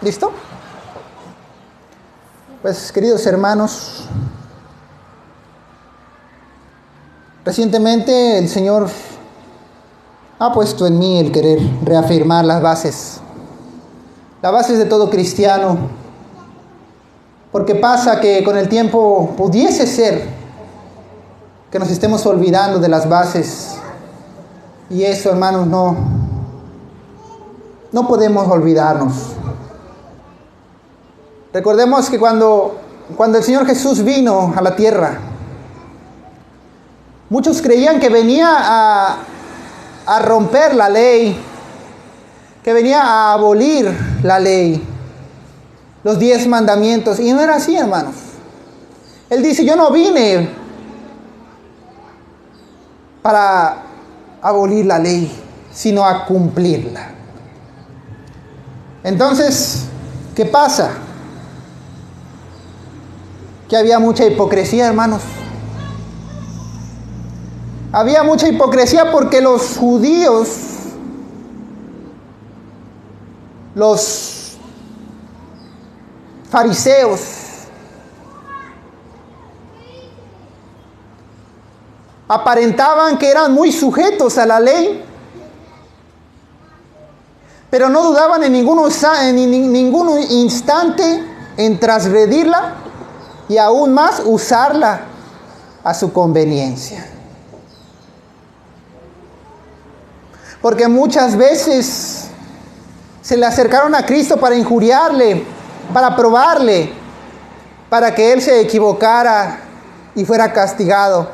¿Listo? Pues, queridos hermanos, recientemente el Señor ha puesto en mí el querer reafirmar las bases de todo cristiano, porque pasa que con el tiempo pudiese ser que nos estemos olvidando de las bases, y eso, hermanos, no podemos olvidarnos. Recordemos que cuando el Señor Jesús vino a la tierra, muchos creían que venía a romper la ley, que venía a abolir la ley, los 10 mandamientos, y no era así, hermanos. Él dice: yo no vine para abolir la ley, sino a cumplirla. Entonces, ¿qué pasa? Que había mucha hipocresía, hermanos. Había mucha hipocresía porque los judíos, los fariseos, aparentaban que eran muy sujetos a la ley, pero no dudaban en ningún instante en transgredirla y aún más usarla a su conveniencia. Porque muchas veces se le acercaron a Cristo para injuriarle, para probarle, para que Él se equivocara y fuera castigado.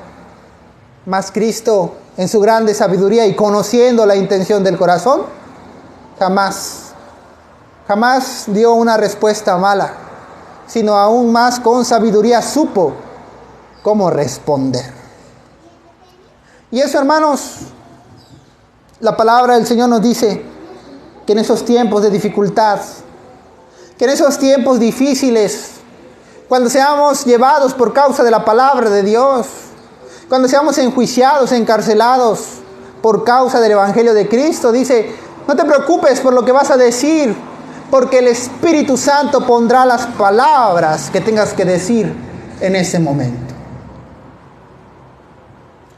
Mas Cristo, en su grande sabiduría y conociendo la intención del corazón, jamás dio una respuesta mala, sino aún más con sabiduría supo cómo responder. Y eso, hermanos, la palabra del Señor nos dice que en esos tiempos de dificultad, que en esos tiempos difíciles, cuando seamos llevados por causa de la palabra de Dios, cuando seamos enjuiciados, encarcelados por causa del Evangelio de Cristo, dice: no te preocupes por lo que vas a decir, porque el Espíritu Santo pondrá las palabras que tengas que decir en ese momento.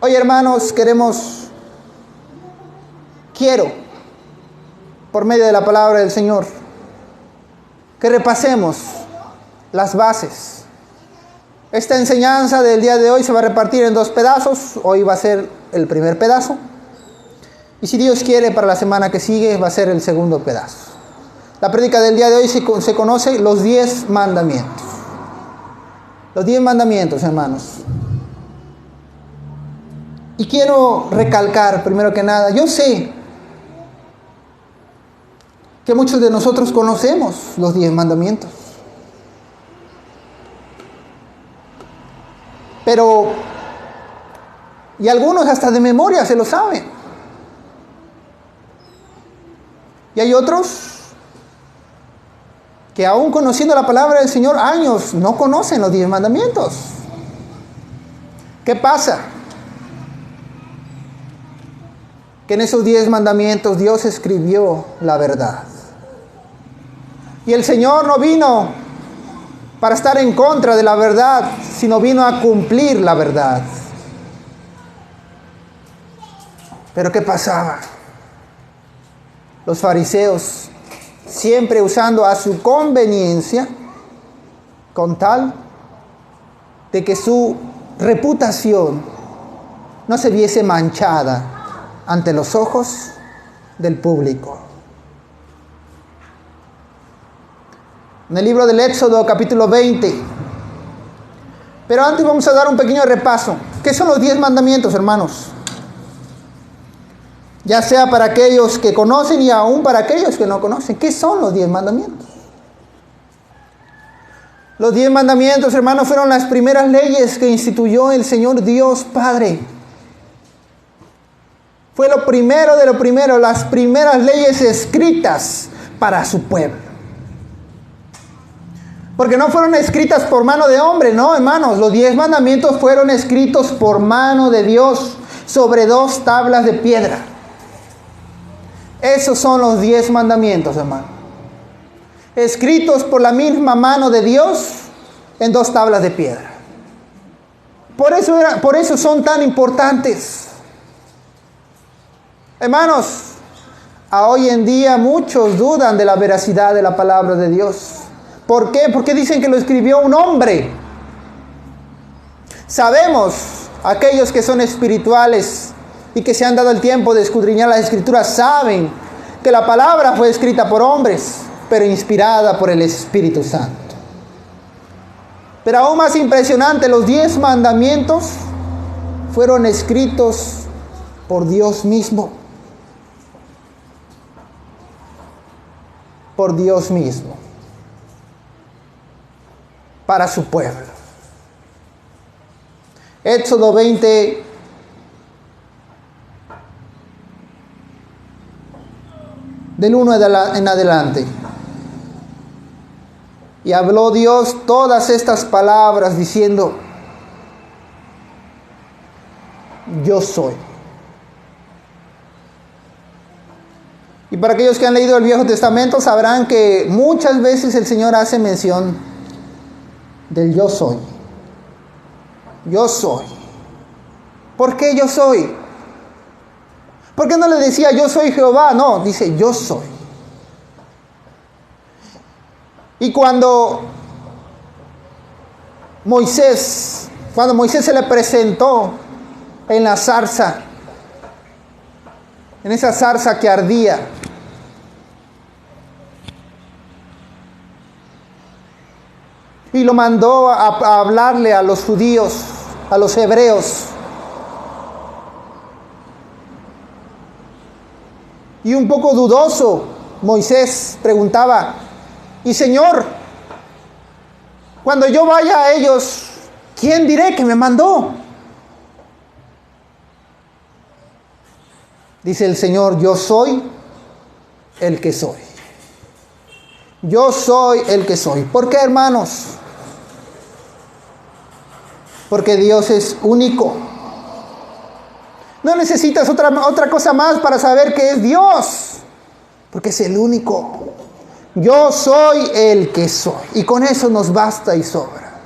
Hoy, hermanos, quiero, por medio de la palabra del Señor, que repasemos las bases. Esta enseñanza del día de hoy se va a repartir en 2 pedazos. Hoy va a ser el primer pedazo. Y si Dios quiere, para la semana que sigue va a ser el segundo pedazo. La prédica del día de hoy se conoce los 10 mandamientos. Los 10 mandamientos, hermanos. Y quiero recalcar, primero que nada, yo sé que muchos de nosotros conocemos los 10 mandamientos. Y algunos hasta de memoria se lo saben. Y hay otros que aún conociendo la palabra del Señor años, no conocen los 10 mandamientos. ¿Qué pasa? Que en esos 10 mandamientos Dios escribió la verdad. Y el Señor no vino para estar en contra de la verdad, sino vino a cumplir la verdad. Pero ¿qué pasaba? Los fariseos, siempre usando a su conveniencia, con tal de que su reputación no se viese manchada ante los ojos del público. En el libro del Éxodo, capítulo 20. Pero antes vamos a dar un pequeño repaso. ¿Qué son los 10 mandamientos, hermanos? Ya sea para aquellos que conocen y aún para aquellos que no conocen. ¿Qué son los 10 mandamientos? Los 10 mandamientos, hermanos, fueron las primeras leyes que instituyó el Señor Dios Padre. Fue lo primero de lo primero, las primeras leyes escritas para su pueblo. Porque no fueron escritas por mano de hombre, no, hermanos. Los 10 mandamientos fueron escritos por mano de Dios sobre 2 tablas de piedra. Esos son los 10 mandamientos, hermano. escritos por la misma mano de Dios en 2 tablas de piedra. Por eso son tan importantes. Hermanos, hoy en día muchos dudan de la veracidad de la palabra de Dios. ¿Por qué? Porque dicen que lo escribió un hombre. Sabemos, aquellos que son espirituales y que se han dado el tiempo de escudriñar las Escrituras, saben que la palabra fue escrita por hombres, pero inspirada por el Espíritu Santo. Pero aún más impresionante, los 10 mandamientos fueron escritos por Dios mismo. Por Dios mismo. Para su pueblo. Éxodo 20. Del 1 en adelante. Y habló Dios todas estas palabras diciendo: yo soy. Y para aquellos que han leído el Viejo Testamento sabrán que muchas veces el Señor hace mención del yo soy. Yo soy. ¿Por qué yo soy? ¿Por qué no le decía yo soy Jehová? No, dice yo soy. Y cuando Moisés se le presentó en la zarza, en esa zarza que ardía, y lo mandó a hablarle a los judíos, a los hebreos, y un poco dudoso, Moisés preguntaba: y Señor, cuando yo vaya a ellos, ¿quién diré que me mandó? Dice el Señor: yo soy el que soy. Yo soy el que soy. ¿Por qué, hermanos? Porque Dios es único. No necesitas otra cosa más para saber que es Dios, porque es el único. Yo soy el que soy. Y con eso nos basta y sobra.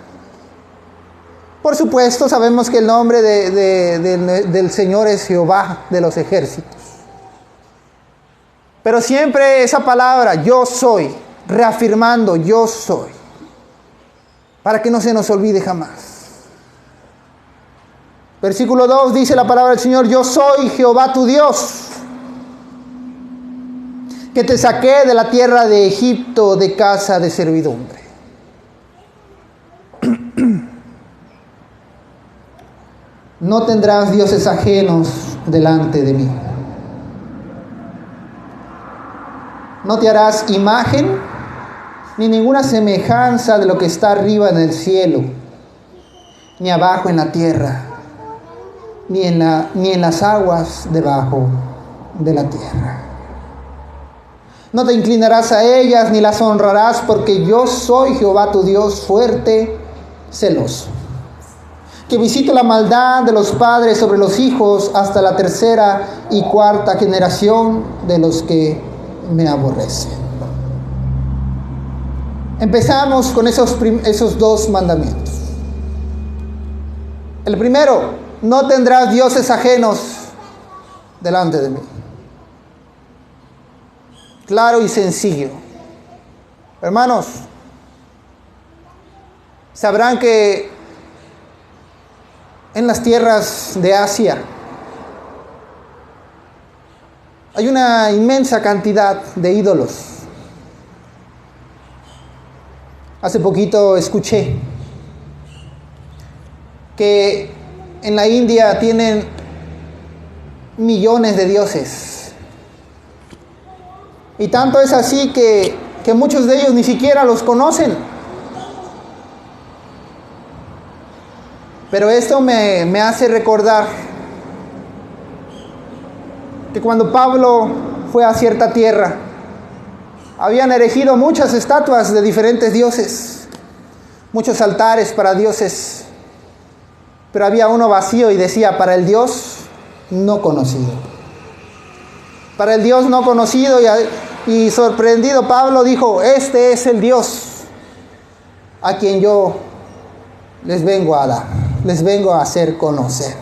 Por supuesto, sabemos que el nombre del Señor es Jehová de los ejércitos. Pero siempre esa palabra, yo soy, reafirmando, yo soy. Para que no se nos olvide jamás. Versículo 2 dice la palabra del Señor: yo soy Jehová tu Dios, que te saqué de la tierra de Egipto, de casa de servidumbre. No tendrás dioses ajenos delante de mí. No te harás imagen ni ninguna semejanza de lo que está arriba en el cielo, ni abajo en la tierra, ni en las aguas debajo de la tierra. No te inclinarás a ellas ni las honrarás, porque yo soy Jehová tu Dios, fuerte, celoso, que visito la maldad de los padres sobre los hijos hasta la 3ª y 4ª generación de los que me aborrecen. Empezamos con esos 2 mandamientos. El primero: no tendrás dioses ajenos delante de mí. Claro y sencillo. Hermanos, sabrán que en las tierras de Asia hay una inmensa cantidad de ídolos. Hace poquito escuché que en la India tienen millones de dioses. Y tanto es así que muchos de ellos ni siquiera los conocen. Pero esto me hace recordar que cuando Pablo fue a cierta tierra, habían erigido muchas estatuas de diferentes dioses, muchos altares para dioses, pero había uno vacío y decía: para el Dios no conocido. Para el Dios no conocido, Y sorprendido Pablo dijo, este es el Dios a quien yo les vengo a dar, les vengo a hacer conocer.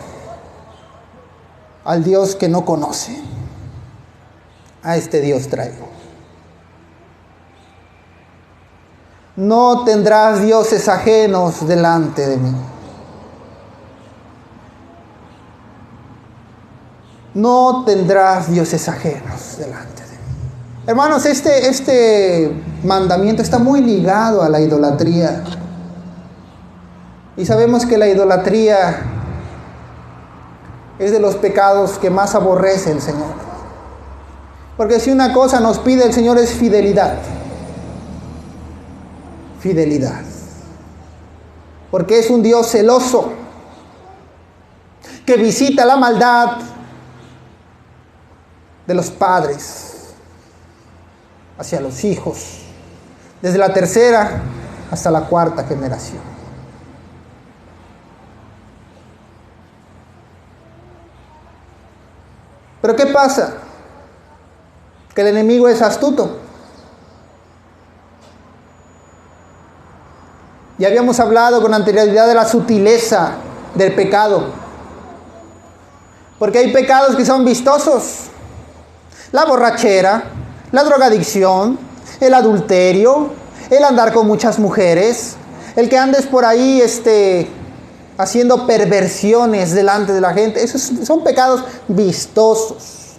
Al Dios que no conoce, a este Dios traigo. No tendrás dioses ajenos delante de mí. No tendrás dioses ajenos delante de mí. Hermanos, este mandamiento está muy ligado a la idolatría. Y sabemos que la idolatría es de los pecados que más aborrece el Señor. Porque si una cosa nos pide el Señor es fidelidad. Fidelidad. Porque es un Dios celoso que visita la maldad de los padres hacia los hijos, desde la tercera hasta la cuarta generación. Pero ¿qué pasa? Que el enemigo es astuto. Ya habíamos hablado con anterioridad de la sutileza del pecado. Porque hay pecados que son vistosos. La borrachera, la drogadicción, el adulterio, el andar con muchas mujeres, el que andes por ahí haciendo perversiones delante de la gente. Esos son pecados vistosos.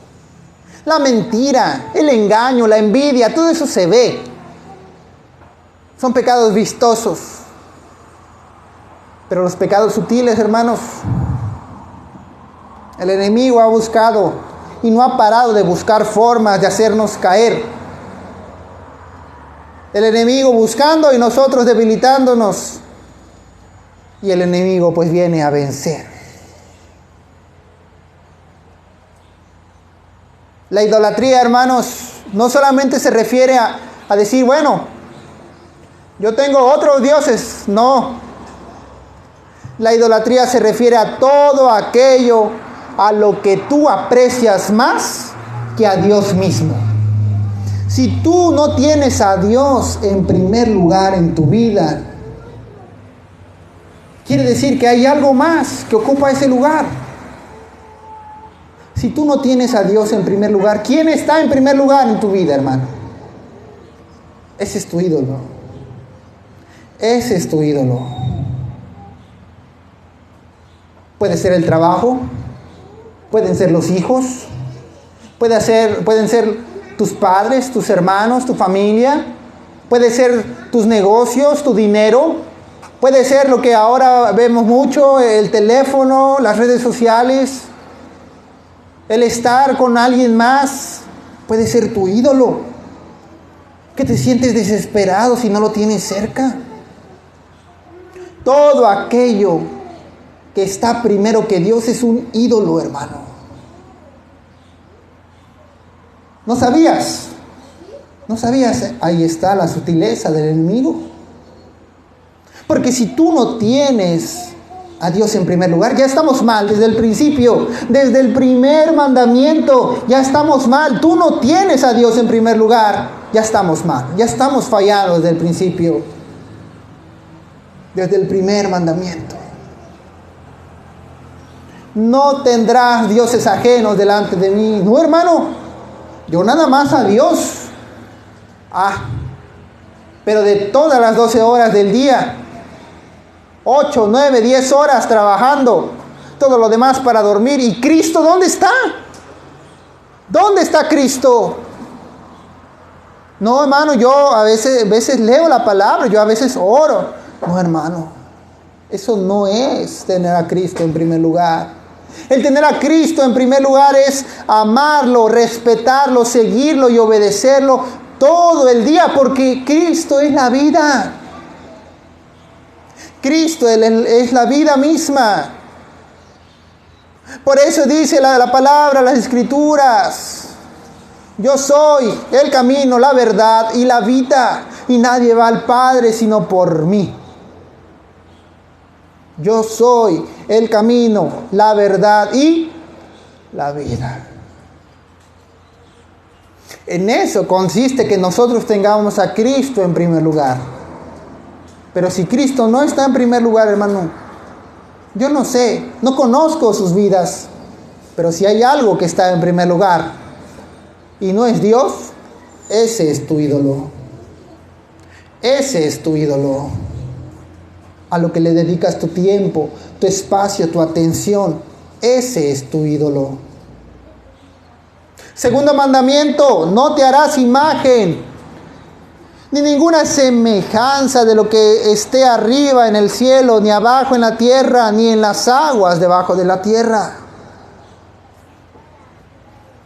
La mentira, el engaño, la envidia, todo eso se ve. Son pecados vistosos. Pero los pecados sutiles, hermanos, el enemigo ha buscado y no ha parado de buscar formas de hacernos caer. El enemigo buscando y nosotros debilitándonos. Y el enemigo pues viene a vencer. La idolatría, hermanos, no solamente se refiere a decir, bueno, yo tengo otros dioses. No. La idolatría se refiere a todo aquello a lo que tú aprecias más que a Dios mismo. Si tú no tienes a Dios en primer lugar en tu vida, quiere decir que hay algo más que ocupa ese lugar. Si tú no tienes a Dios en primer lugar, ¿quién está en primer lugar en tu vida, hermano? Ese es tu ídolo. Ese es tu ídolo. Puede ser el trabajo, pueden ser los hijos, pueden ser tus padres, tus hermanos, tu familia, puede ser tus negocios, tu dinero, puede ser lo que ahora vemos mucho, el teléfono, las redes sociales, el estar con alguien más, puede ser tu ídolo, que te sientes desesperado si no lo tienes cerca. Todo aquello que está primero que Dios es un ídolo, hermano. ¿No sabías? ¿No sabías? Ahí está la sutileza del enemigo. Porque si tú no tienes a Dios en primer lugar, ya estamos mal desde el principio, desde el primer mandamiento, ya estamos mal. Tú no tienes a Dios en primer lugar, ya estamos mal, ya estamos fallados desde el principio, desde el primer mandamiento. No tendrás dioses ajenos delante de mí. No, hermano, yo nada más a Dios. Pero de todas las 12 horas del día, 8, 9, 10 horas trabajando, todo lo demás para dormir. ¿Y Cristo dónde está? ¿Dónde está Cristo? No, hermano, yo a veces leo la palabra, yo a veces oro. No, hermano, eso no es tener a Cristo en primer lugar. El tener a Cristo en primer lugar es amarlo, respetarlo, seguirlo y obedecerlo todo el día, porque Cristo es la vida. Cristo es la vida misma. Por eso dice la palabra, las Escrituras: yo soy el camino, la verdad y la vida, y nadie va al Padre sino por mí. Yo soy el camino, la verdad y la vida. En eso consiste que nosotros tengamos a Cristo en primer lugar. Pero si Cristo no está en primer lugar, hermano, yo no sé, no conozco sus vidas, pero si hay algo que está en primer lugar y no es Dios, ese es tu ídolo. Ese es tu ídolo. A lo que le dedicas tu tiempo, tu espacio, tu atención, ese es tu ídolo. Segundo mandamiento, no te harás imagen, ni ninguna semejanza de lo que esté arriba en el cielo, ni abajo en la tierra, ni en las aguas debajo de la tierra.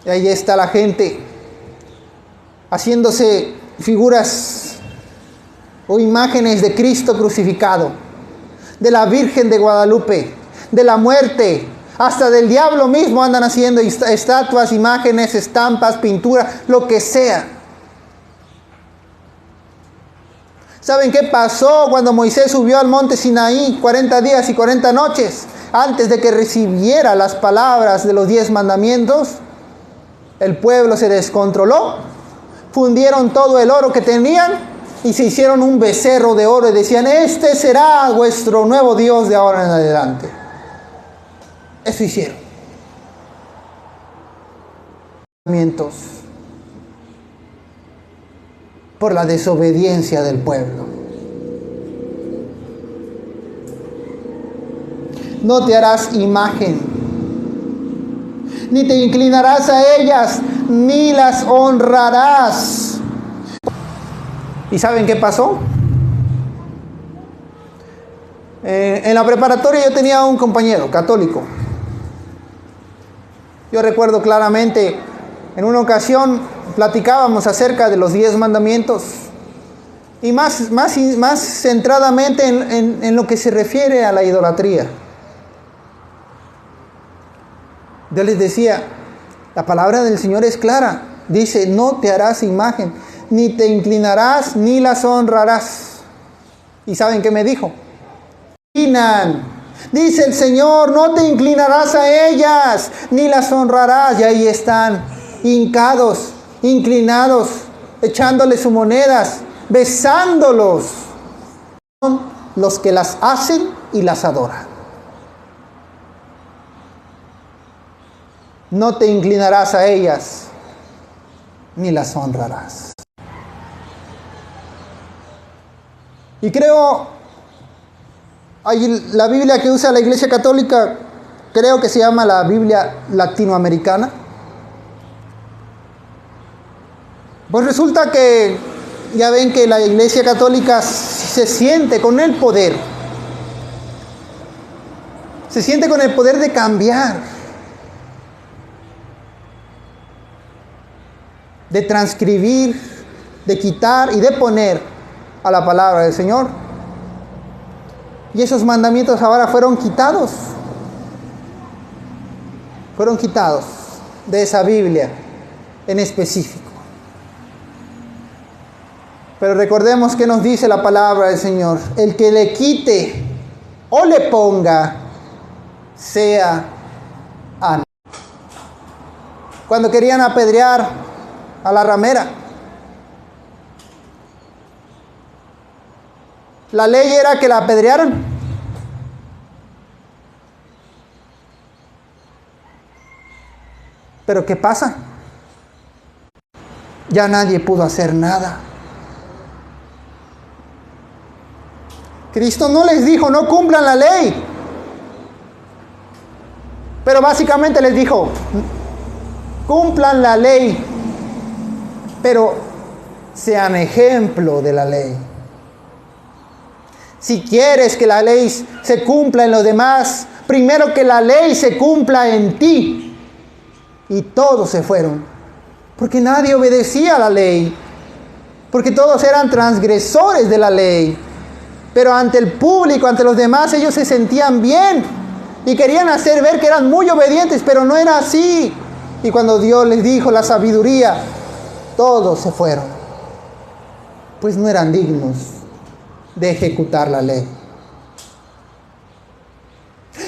Y ahí está la gente haciéndose figuras o imágenes de Cristo crucificado, de la Virgen de Guadalupe, de la muerte, hasta del diablo mismo andan haciendo estatuas, imágenes, estampas, pinturas, lo que sea. ¿Saben qué pasó cuando Moisés subió al monte Sinaí 40 días y 40 noches antes de que recibiera las palabras de los 10 mandamientos? El pueblo se descontroló, fundieron todo el oro que tenían y se hicieron un becerro de oro y decían: este será vuestro nuevo Dios de ahora en adelante. Eso hicieron. Por la desobediencia del pueblo. No te harás imagen, ni te inclinarás a ellas, ni las honrarás. ¿Y saben qué pasó? En la preparatoria yo tenía un compañero católico. Yo recuerdo claramente, en una ocasión platicábamos acerca de los 10 mandamientos y más centradamente en lo que se refiere a la idolatría. Yo les decía, la palabra del Señor es clara. Dice: no te harás imagen, ni te inclinarás, ni las honrarás. ¿Y saben qué me dijo? Dice el Señor: no te inclinarás a ellas, ni las honrarás. Y ahí están, hincados, inclinados, echándole sus monedas, besándolos. Son los que las hacen y las adoran. No te inclinarás a ellas, ni las honrarás. Y creo, la Biblia que usa la Iglesia Católica, creo que se llama la Biblia latinoamericana. Pues resulta que ya ven que la Iglesia Católica se siente con el poder. Se siente con el poder de cambiar, de transcribir, de quitar y de poner a la palabra del Señor. Y esos mandamientos ahora fueron quitados. Fueron quitados de esa Biblia en específico. Pero recordemos que nos dice la palabra del Señor: el que le quite o le ponga, sea a... Cuando querían apedrear a la ramera, la ley era que la apedrearan. Pero ¿qué pasa? Ya nadie pudo hacer nada. Cristo no les dijo: no cumplan la ley. Pero básicamente les dijo: cumplan la ley, pero sean ejemplo de la ley. Si quieres que la ley se cumpla en los demás, primero que la ley se cumpla en ti. Y todos se fueron, porque nadie obedecía a la ley, porque todos eran transgresores de la ley. Pero ante el público, ante los demás, ellos se sentían bien y querían hacer ver que eran muy obedientes, pero no era así. Y cuando Dios les dijo la sabiduría, todos se fueron, pues no eran dignos de ejecutar la ley.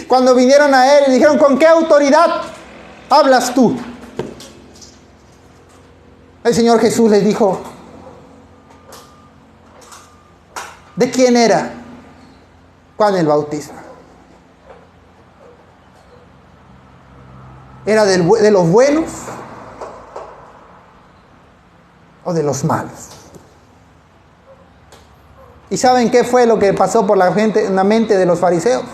Cuando vinieron a él y dijeron: ¿con qué autoridad hablas tú? El Señor Jesús les dijo, ¿de quién era Juan el Bautista? ¿Era de los buenos o de los malos? ¿Y saben qué fue lo que pasó por en la mente de los fariseos?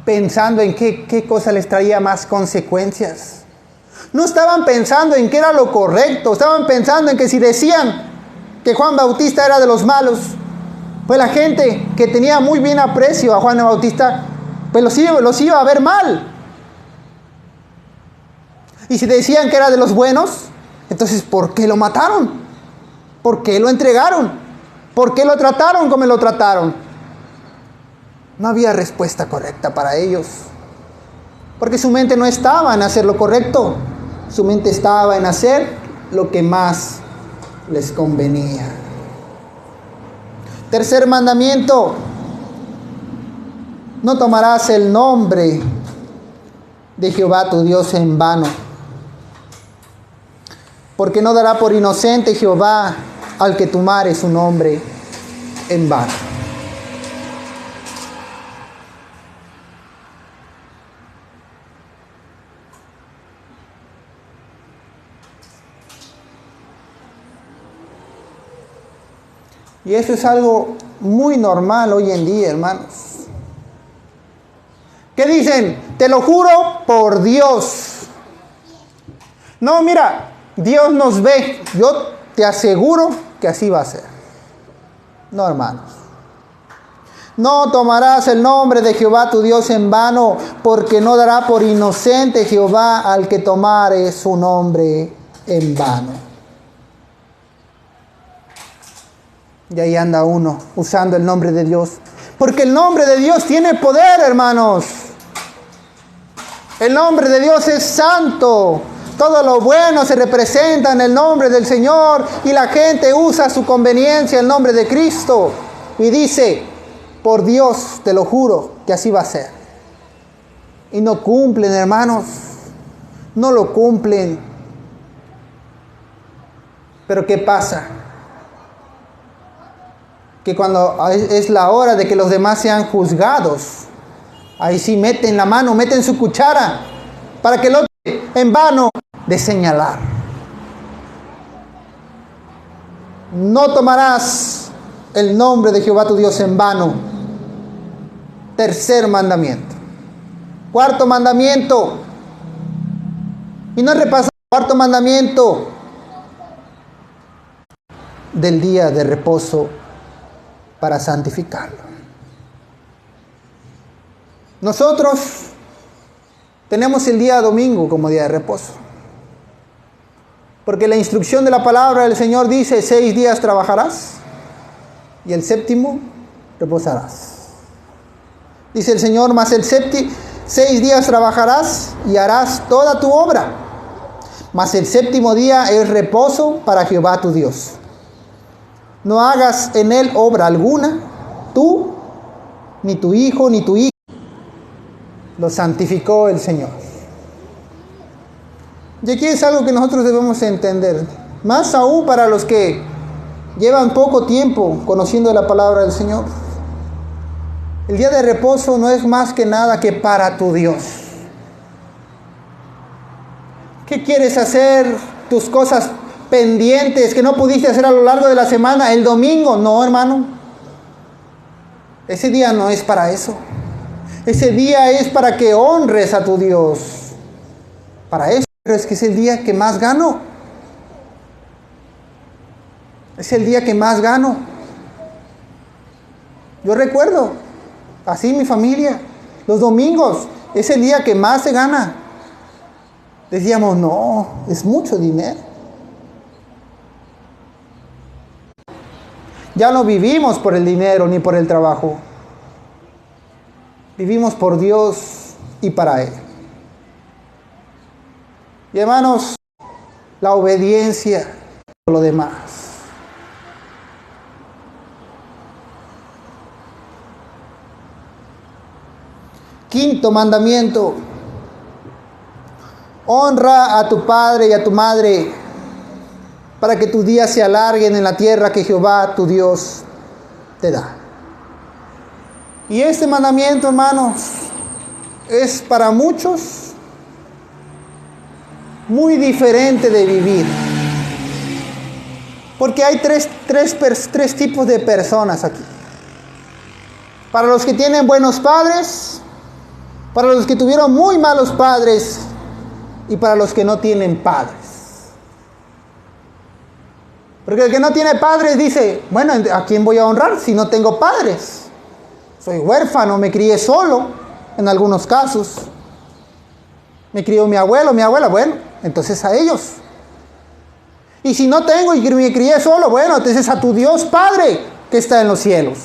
Pensando en qué cosa les traía más consecuencias. No estaban pensando en qué era lo correcto, estaban pensando en que si decían que Juan Bautista era de los malos, pues la gente que tenía muy bien aprecio a Juan el Bautista, pues los iba a ver mal. Y si decían que era de los buenos, entonces ¿por qué lo mataron? ¿Por qué lo entregaron? ¿Por qué lo trataron como lo trataron? No había respuesta correcta para ellos. Porque su mente no estaba en hacer lo correcto. Su mente estaba en hacer lo que más les convenía. Tercer mandamiento: no tomarás el nombre de Jehová tu Dios en vano, porque no dará por inocente Jehová al que tomare su nombre en vano. Y eso es algo muy normal hoy en día, hermanos. ¿Qué dicen? Te lo juro por Dios. No, mira, Dios nos ve. Yo te aseguro que así va a ser. No, hermanos. No tomarás el nombre de Jehová tu Dios en vano, porque no dará por inocente Jehová al que tomare su nombre en vano. Y ahí anda uno usando el nombre de Dios. Porque el nombre de Dios tiene poder, hermanos. El nombre de Dios es santo. Todo lo bueno se representa en el nombre del Señor. Y la gente usa a su conveniencia el nombre de Cristo. Y dice, por Dios te lo juro que así va a ser. Y no cumplen, hermanos. No lo cumplen. Pero ¿qué pasa? Que cuando es la hora de que los demás sean juzgados, ahí sí meten la mano, meten su cuchara, para que el otro en vano de señalar. No tomarás el nombre de Jehová tu Dios en vano. Tercer mandamiento. Cuarto mandamiento. Y no repasamos el cuarto mandamiento del día de reposo para santificarlo. Nosotros tenemos el día domingo como día de reposo, porque la instrucción de la palabra del Señor dice: 6 días trabajarás y el séptimo reposarás. Dice el Señor: mas 6 días trabajarás y harás toda tu obra, mas el séptimo día es reposo para Jehová tu Dios. No hagas en él obra alguna, tú, ni tu hijo, ni tu hija. Lo santificó el Señor. Y aquí es algo que nosotros debemos entender, más aún para los que llevan poco tiempo conociendo la palabra del Señor. El día de reposo no es más que nada que para tu Dios. ¿Qué quieres hacer? Tus cosas pendientes que no pudiste hacer a lo largo de la semana, el domingo. No, hermano. Ese día no es para eso. Ese día es para que honres a tu Dios. Para eso, pero es que es el día que más gano. Es el día que más gano. Yo recuerdo, así mi familia, los domingos, es el día que más se gana. Decíamos, no, es mucho dinero. Ya no vivimos por el dinero ni por el trabajo. Vivimos por Dios y para Él. Y hermanos, la obediencia por lo demás. Quinto mandamiento: Honra a tu padre y a tu madre para que tus días se alarguen en la tierra que Jehová tu Dios te da. Y este mandamiento, hermanos, es para muchos muy diferente de vivir. Porque hay tres tipos de personas aquí. Para los que tienen buenos padres, para los que tuvieron muy malos padres y para los que no tienen padres. Porque el que no tiene padres dice, bueno, ¿a quién voy a honrar si no tengo padres? Soy huérfano, me crié solo, en algunos casos. Me crió mi abuelo, mi abuela, bueno, entonces a ellos. Y si no tengo y me crié solo, bueno, entonces a tu Dios Padre que está en los cielos.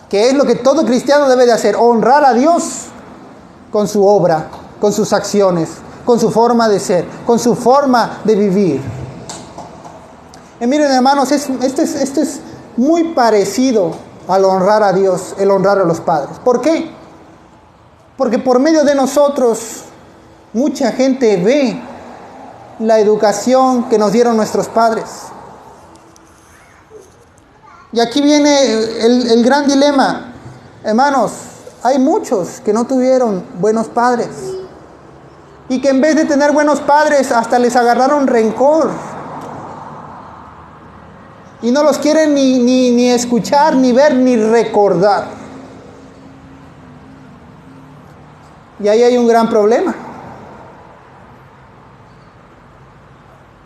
Que es lo que todo cristiano debe de hacer, honrar a Dios con su obra, con sus acciones, con su forma de ser, con su forma de vivir. Y miren, hermanos, esto es muy parecido al honrar a Dios, el honrar a los padres. ¿Por qué? Porque por medio de nosotros mucha gente ve la educación que nos dieron nuestros padres. Y aquí viene el gran dilema. Hermanos, hay muchos que no tuvieron buenos padres. Y que en vez de tener buenos padres, hasta les agarraron rencor. Y no los quieren ni escuchar, ni ver, ni recordar. Y ahí hay un gran problema.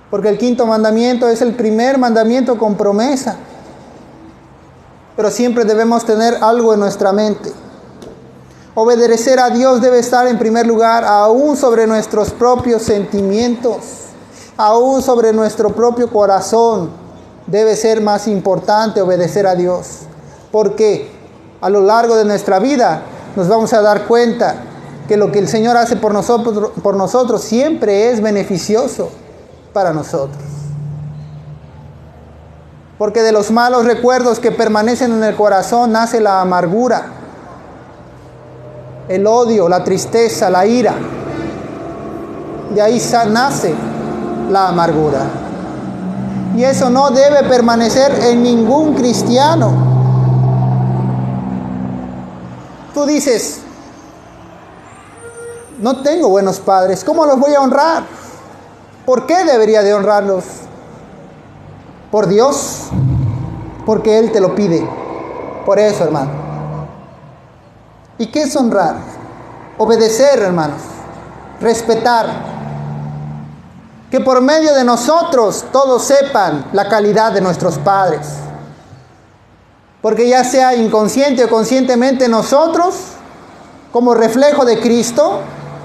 Porque el quinto mandamiento es el primer mandamiento con promesa. Pero siempre debemos tener algo en nuestra mente. Obedecer a Dios debe estar en primer lugar, aún sobre nuestros propios sentimientos, aún sobre nuestro propio corazón. Debe ser más importante obedecer a Dios. Porque a lo largo de nuestra vida nos vamos a dar cuenta que lo que el Señor hace por nosotros siempre es beneficioso para nosotros. Porque de los malos recuerdos que permanecen en el corazón nace la amargura, el odio, la tristeza, la ira. De ahí nace la amargura. Y eso no debe permanecer en ningún cristiano. Tú dices, no tengo buenos padres, ¿cómo los voy a honrar? ¿Por qué debería de honrarlos? Por Dios, porque Él te lo pide. Por eso, hermano. ¿Y qué es honrar? Obedecer, hermanos. Respetar. Que por medio de nosotros todos sepan la calidad de nuestros padres. Porque ya sea inconsciente o conscientemente nosotros, como reflejo de Cristo,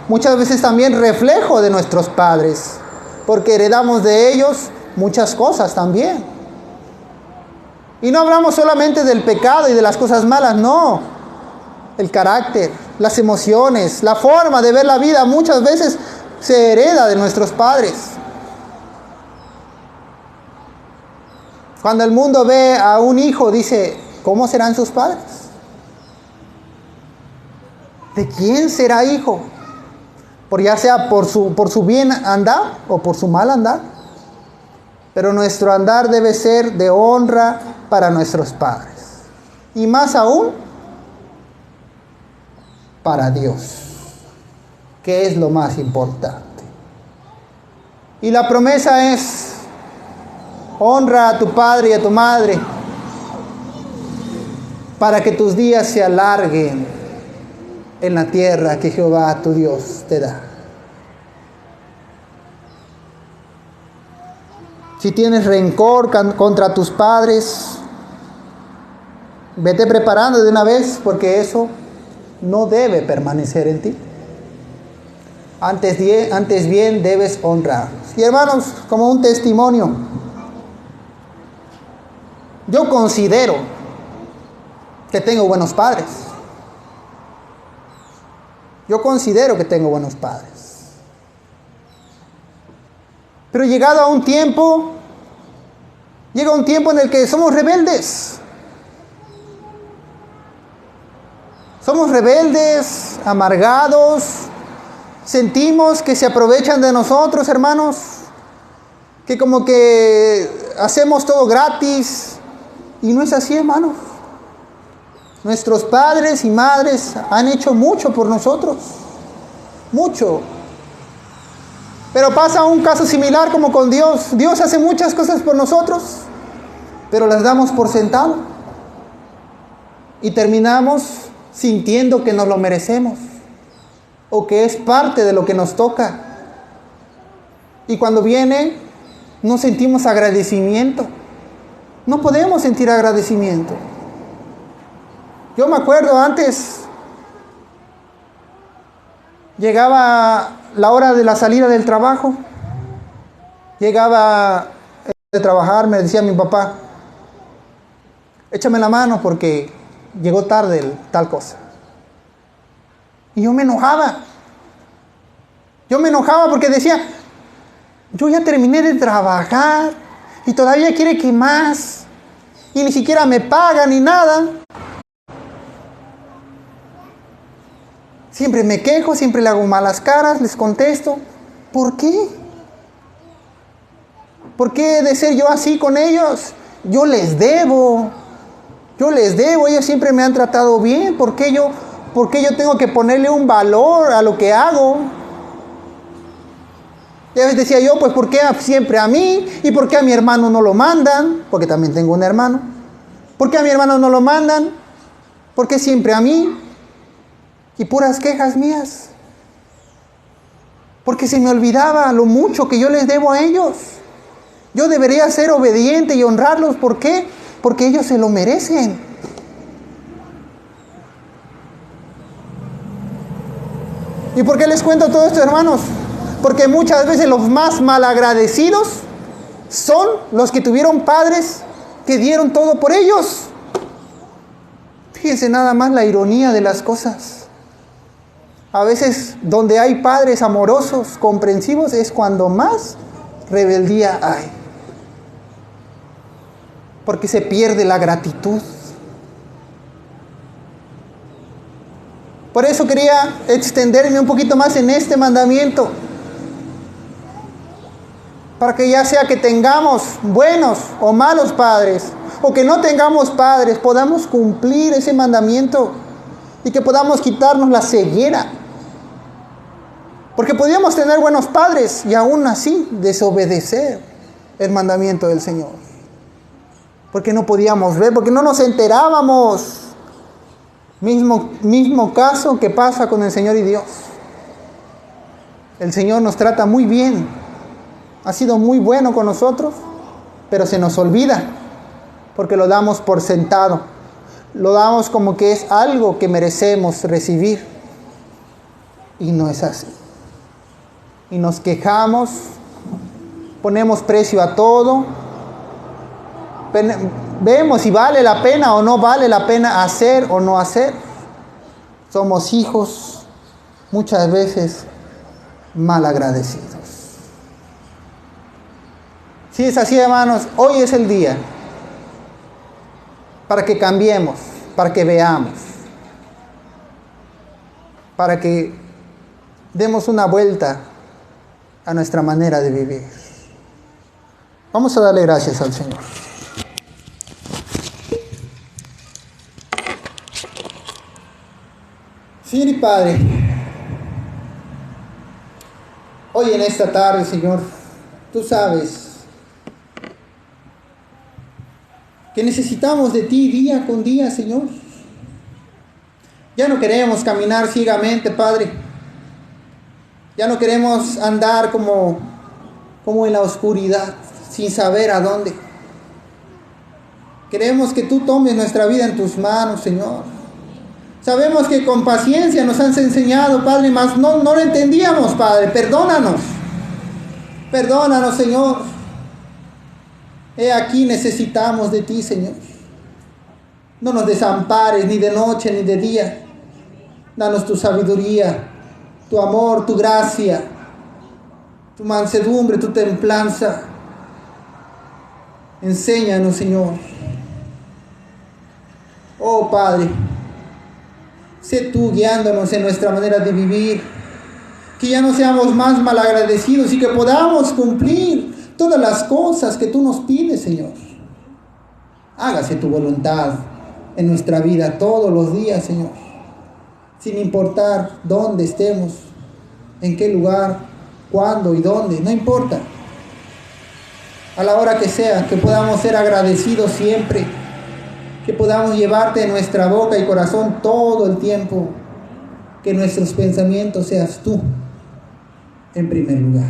muchas veces también reflejo de nuestros padres. Porque heredamos de ellos muchas cosas también. Y no hablamos solamente del pecado y de las cosas malas, no. El carácter, las emociones, la forma de ver la vida muchas veces se hereda de nuestros padres. Cuando el mundo ve a un hijo, dice, ¿cómo serán sus padres? ¿De quién será hijo? Ya sea por su bien andar o por su mal andar. Pero nuestro andar debe ser de honra para nuestros padres. Y más aún, para Dios, que es lo más importante. Y la promesa es, honra a tu padre y a tu madre, para que tus días se alarguen en la tierra que Jehová tu Dios te da. Si tienes rencor contra tus padres, vete preparando de una vez, porque eso no debe permanecer en ti. Antes bien debes honrarlos. Y hermanos, como un testimonio, yo considero que tengo buenos padres. Yo considero que tengo buenos padres. Pero llega un tiempo en el que somos rebeldes. Somos rebeldes, amargados, sentimos que se aprovechan de nosotros, hermanos, que como que hacemos todo gratis, y no es así, hermanos. Nuestros padres y madres han hecho mucho por nosotros, mucho. Pero pasa un caso similar como con Dios. Dios hace muchas cosas por nosotros, pero las damos por sentado. Y terminamos sintiendo que nos lo merecemos, o que es parte de lo que nos toca. Y cuando viene, no sentimos agradecimiento. No podemos sentir agradecimiento. Yo me acuerdo antes, llegaba la hora de la salida del trabajo, llegaba de trabajar, me decía mi papá, échame la mano porque llegó tarde tal cosa. Y yo me enojaba porque decía, yo ya terminé de trabajar y todavía quiere que más, y ni siquiera me paga ni nada. Siempre me quejo, siempre le hago malas caras, les contesto. ¿Por qué? ¿Por qué he de ser yo así con ellos? Yo les debo, ellos siempre me han tratado bien. ¿Por qué yo tengo que ponerle un valor a lo que hago? Y a veces decía yo, pues ¿por qué siempre a mí? ¿Y por qué a mi hermano no lo mandan? Porque también tengo un hermano. ¿Por qué a mi hermano no lo mandan? ¿Por qué siempre a mí? Y puras quejas mías. Porque se me olvidaba lo mucho que yo les debo a ellos. Yo debería ser obediente y honrarlos. ¿Por qué? Porque ellos se lo merecen. ¿Y por qué les cuento todo esto, hermanos? Porque muchas veces los más malagradecidos son los que tuvieron padres que dieron todo por ellos. Fíjense nada más la ironía de las cosas. A veces donde hay padres amorosos, comprensivos, es cuando más rebeldía hay. Porque se pierde la gratitud. Por eso quería extenderme un poquito más en este mandamiento. Para que ya sea que tengamos buenos o malos padres, o que no tengamos padres, podamos cumplir ese mandamiento y que podamos quitarnos la ceguera. Porque podíamos tener buenos padres y aún así desobedecer el mandamiento del Señor. Porque no podíamos ver, porque no nos enterábamos. Mismo caso que pasa con el Señor y Dios. El Señor nos trata muy bien. Ha sido muy bueno con nosotros, pero se nos olvida. Porque lo damos por sentado. Lo damos como que es algo que merecemos recibir. Y no es así. Y nos quejamos, ponemos precio a todo, vemos si vale la pena o no vale la pena hacer o no hacer. Somos hijos muchas veces mal agradecidos. Si es así, hermanos, hoy es el día para que cambiemos, para que veamos, para que demos una vuelta a nuestra manera de vivir. Vamos a darle gracias al Señor. Señor y Padre, hoy en esta tarde, Señor, tú sabes que necesitamos de ti día con día, Señor. Ya no queremos caminar ciegamente, Padre. Ya no queremos andar como en la oscuridad, sin saber a dónde. Queremos que tú tomes nuestra vida en tus manos, Señor. Sabemos que con paciencia nos has enseñado, Padre, mas no lo entendíamos, Padre. Perdónanos. Perdónanos, Señor. He aquí necesitamos de ti, Señor. No nos desampares ni de noche ni de día. Danos tu sabiduría, tu amor, tu gracia, tu mansedumbre, tu templanza. Enséñanos, Señor. Oh Padre, sé tú guiándonos en nuestra manera de vivir. Que ya no seamos más malagradecidos y que podamos cumplir todas las cosas que tú nos pides, Señor. Hágase tu voluntad en nuestra vida todos los días, Señor. Sin importar dónde estemos, en qué lugar, cuándo y dónde, no importa. A la hora que sea, que podamos ser agradecidos siempre. Que podamos llevarte en nuestra boca y corazón todo el tiempo. Que nuestros pensamientos seas tú en primer lugar.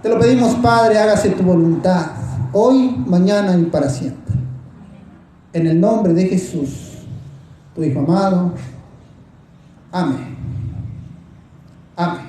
Te lo pedimos, Padre, hágase tu voluntad, hoy, mañana y para siempre. En el nombre de Jesús, tu Hijo amado. Amén. Amén.